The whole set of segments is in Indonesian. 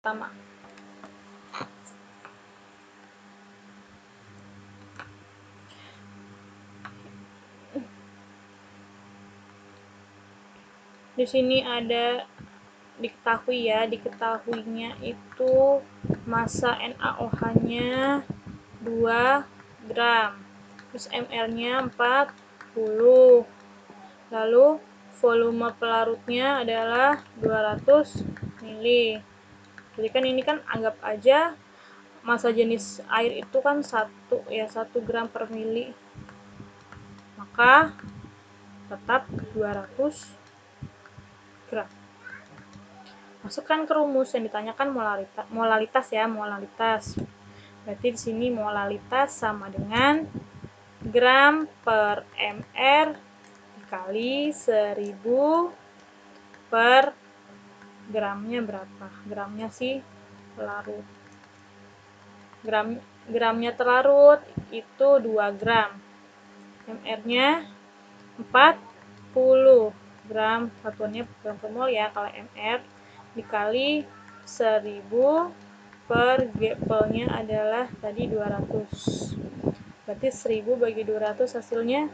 pertama. Di sini ada diketahuinya itu massa NaOH-nya 2 gram, terus mR-nya 40, lalu volume pelarutnya adalah 200 ml. Jadi kan ini kan anggap aja massa jenis air itu kan 1 gram per mili, maka tetap 200 gram. Masukkan ke rumus yang ditanyakan molalitas ya, molalitas. Berarti di sini molalitas sama dengan gram per mr dikali 1000 per gramnya berapa? Gramnya sih larut. Gramnya terlarut itu 2 gram. mR-nya 40 gram, satuannya gram per mol ya kalau mR, dikali 1000 per GPL-nya adalah tadi 200. Berarti 1000 bagi 200 hasilnya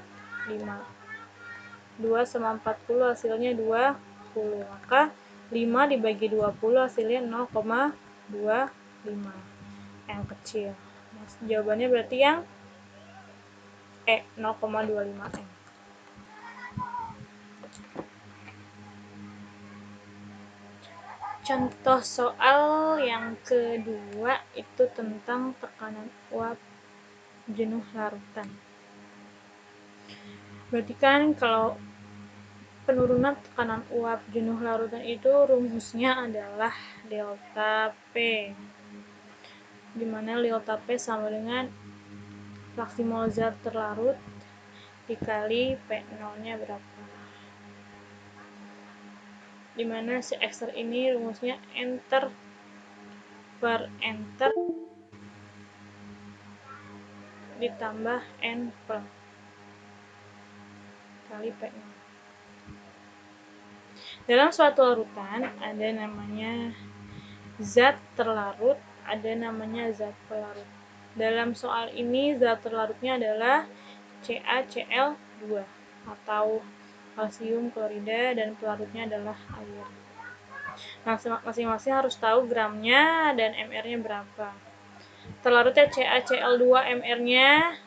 5. 2 sama 40 hasilnya 20. Maka 5 dibagi 20 hasilnya 0,25. Yang kecil. Jawabannya berarti yang 0,25 M. Contoh soal yang kedua itu tentang tekanan uap jenuh larutan. Berarti kan kalau penurunan tekanan uap jenuh larutan itu rumusnya adalah delta P, dimana delta P sama dengan fraksi mol zat terlarut dikali P0 nya berapa, dimana si ekster ini rumusnya enter per enter ditambah N per kali P0. Dalam suatu larutan ada namanya zat terlarut, ada namanya zat pelarut. Dalam soal ini zat terlarutnya adalah CaCl2 atau kalsium klorida dan pelarutnya adalah air. Nah, masing-masing harus tahu gramnya dan mR-nya berapa. Terlarutnya CaCl2 mR-nya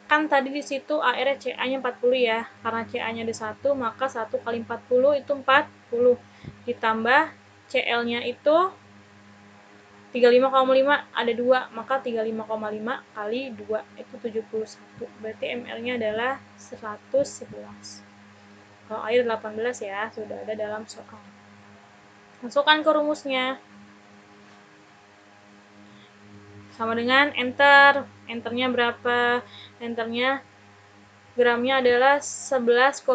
kan tadi di situ airnya Ca-nya 40 ya. Karena Ca-nya ada 1, maka 1 kali 40 itu 40. Ditambah Cl-nya itu 35,5 ada 2, maka 35,5 kali 2 itu 71. Berarti mR-nya adalah 111. Kalau air 18 ya, sudah ada dalam soal. Masukkan ke rumusnya. Sama dengan enter. Enternya berapa? Enternya gramnya adalah 11,1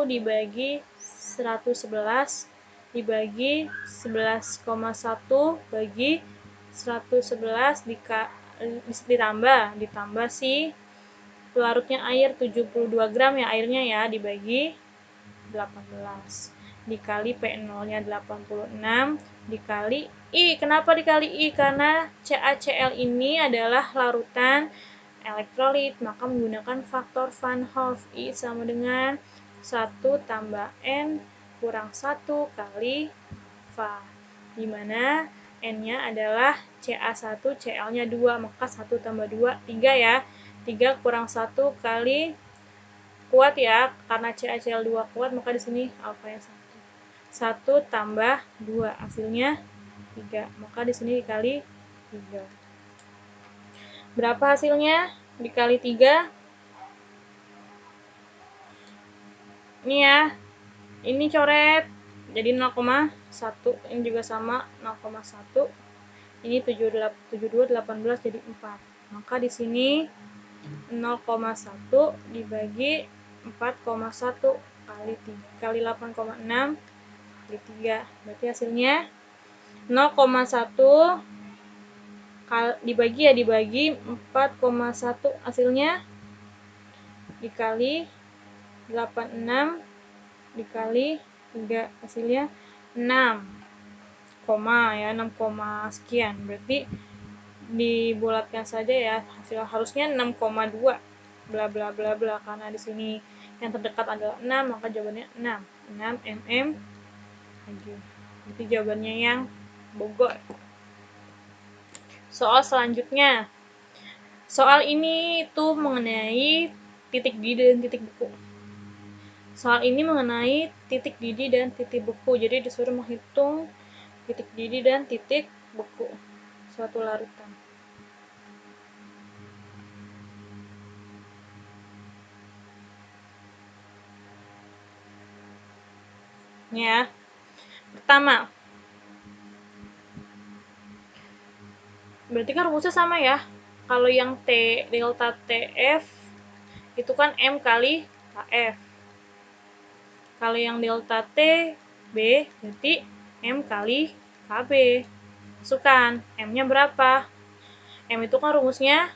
dibagi 111 dibagi 11,1 bagi 111 ditambah si pelarutnya air 72 gram ya airnya ya, dibagi 18 dikali P0-nya 86 dikali I. Kenapa dikali I? Karena CaCl ini adalah larutan elektrolit, maka menggunakan faktor Van Hoff. I sama dengan 1 tambah N kurang 1 kali Va, dimana N-nya adalah Ca1, Cl-nya 2, maka 1 tambah 2, 3 ya. 3 kurang 1 kali kuat ya, karena CaCl2 kuat, maka di sini alfanya 1. 1 tambah 2, hasilnya 3, maka di sini dikali 3. Berapa hasilnya? Dikali 3. Ini ya. Ini coret. Jadi 0,1. Ini juga sama 0,1. Ini 72 18 jadi 4. Maka di sini 0,1 dibagi 4,1 kali 8,6 kali 3. Berarti hasilnya 0,1 dibagi 4,1 hasilnya dikali 86 dikali 3 hasilnya 6. koma ya, 6, sekian. Berarti dibulatkan saja ya, hasil harusnya 6,2 bla bla bla bla, karena di sini yang terdekat adalah 6, maka jawabannya 6 mm lagi. Jadi jawabannya yang Bogor. Soal selanjutnya, soal ini itu mengenai titik didih dan titik beku. Soal ini mengenai titik didih dan titik beku, jadi disuruh menghitung titik didih dan titik beku suatu larutan. Ya, pertama, berarti kan rumusnya sama ya. Kalau yang delta TF itu kan M kali KF. Kalau yang delta TB berarti M kali KB. Masukkan, M-nya berapa? M itu kan rumusnya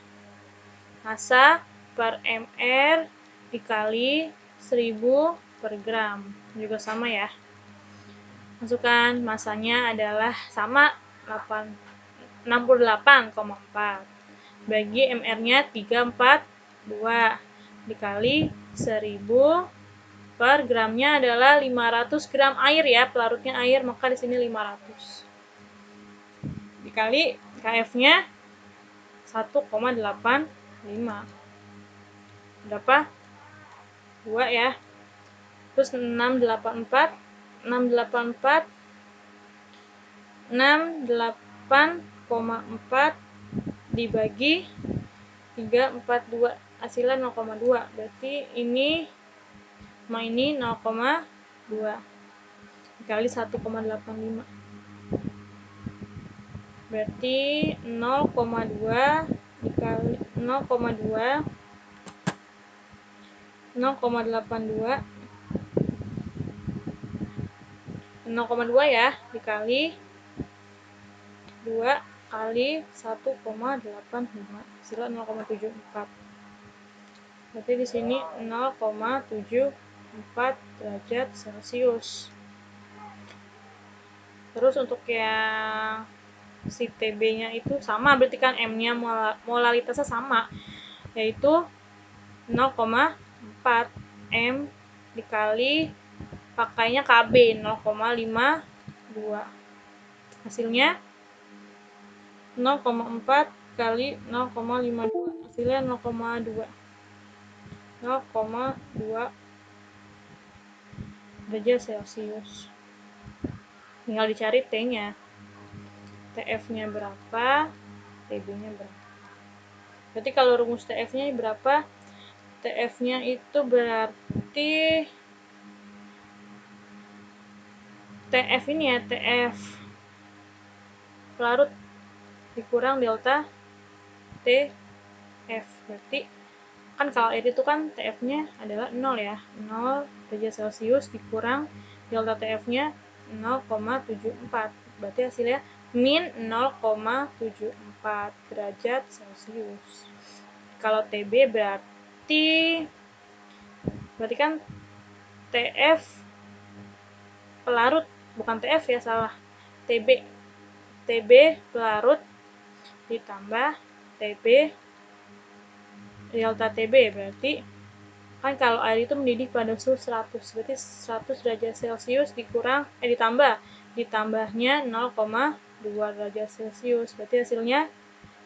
massa per mR dikali 1000 per gram. Juga sama ya. Masukkan, masanya adalah sama 68,4. Bagi mR-nya 342 dikali 1000 per gramnya adalah 500 gram air ya, pelarutnya air, maka di sini 500. Dikali KF-nya 1,85. Berapa? 2 ya. Terus 684 68,4 dibagi 342, hasilnya 0,2. Berarti ini sama ini 0,2 dikali 1,85. Berarti 0,2 dikali 0,2 0,82 0,2 ya dikali 2 kali 1,85, hasilnya 0,74. Berarti di sini 0,74 derajat Celcius. Terus untuk yang si TB-nya itu sama, berarti kan M-nya molaritasnya sama, yaitu 0,4 M dikali pakainya KB 0,52. Hasilnya 0,4 kali 0,52, hasilnya 0,2 derajat Celcius. Tinggal dicari T-nya. TF-nya berapa, TB-nya berapa. Berarti kalau rumus TF-nya berapa? TF-nya itu berarti TF ini ya, TF pelarut dikurang delta TF. Berarti kan kalau air itu kan TF-nya adalah 0 ya, 0 derajat Celcius dikurang delta TF-nya 0,74. Berarti hasilnya min 0,74 derajat Celcius. Kalau TB berarti kan TF pelarut, bukan TF ya, salah. TB pelarut ditambah TB delta TB, berarti kan kalau air itu mendidih pada suhu 100, berarti 100 derajat Celcius ditambahnya 0,2 derajat Celcius, berarti hasilnya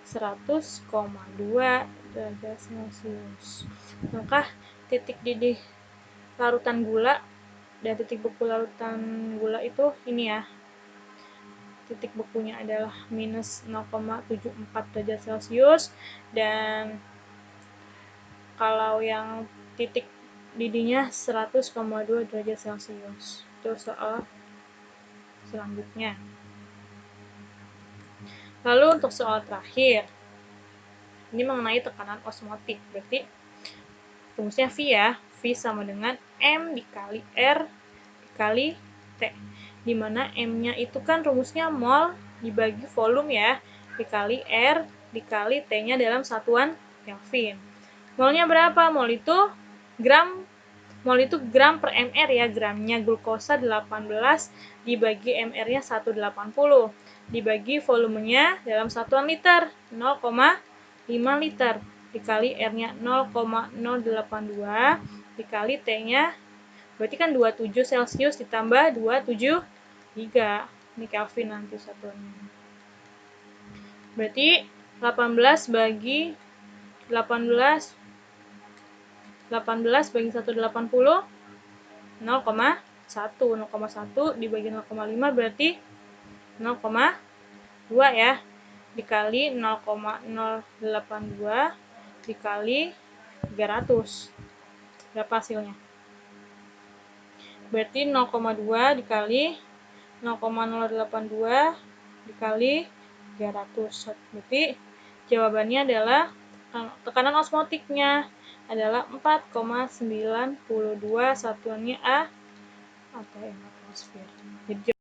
100,2 derajat Celcius. Maka titik didih larutan gula dan titik beku larutan gula itu ini ya, titik bekunya adalah minus 0,74 derajat Celcius, dan kalau yang titik didihnya 100,2 derajat Celcius. Itu soal selanjutnya. Lalu untuk soal terakhir, ini mengenai tekanan osmotik. Berarti rumusnya V ya, V sama dengan M dikali R dikali T, dimana M-nya itu kan rumusnya mol dibagi volume ya, dikali R dikali T-nya dalam satuan Kelvin. Molnya berapa? Mol itu gram Mol itu gram per mr ya, gramnya. Glukosa 18 dibagi mr-nya 180 dibagi volumenya dalam satuan liter 0,5 liter dikali R-nya 0,082 dikali T-nya berarti kan 27 Celcius ditambah 273. Ini Kelvin nanti satuannya. Berarti 18 bagi 180 0,1 dibagi 0,5 berarti 0,2 ya dikali 0,082 dikali 300. Berapa hasilnya? Berarti 0,2 dikali 0,082 dikali 300. Berarti jawabannya adalah tekanan osmotiknya adalah 4,92 satuannya A atau atmosfer. Jadi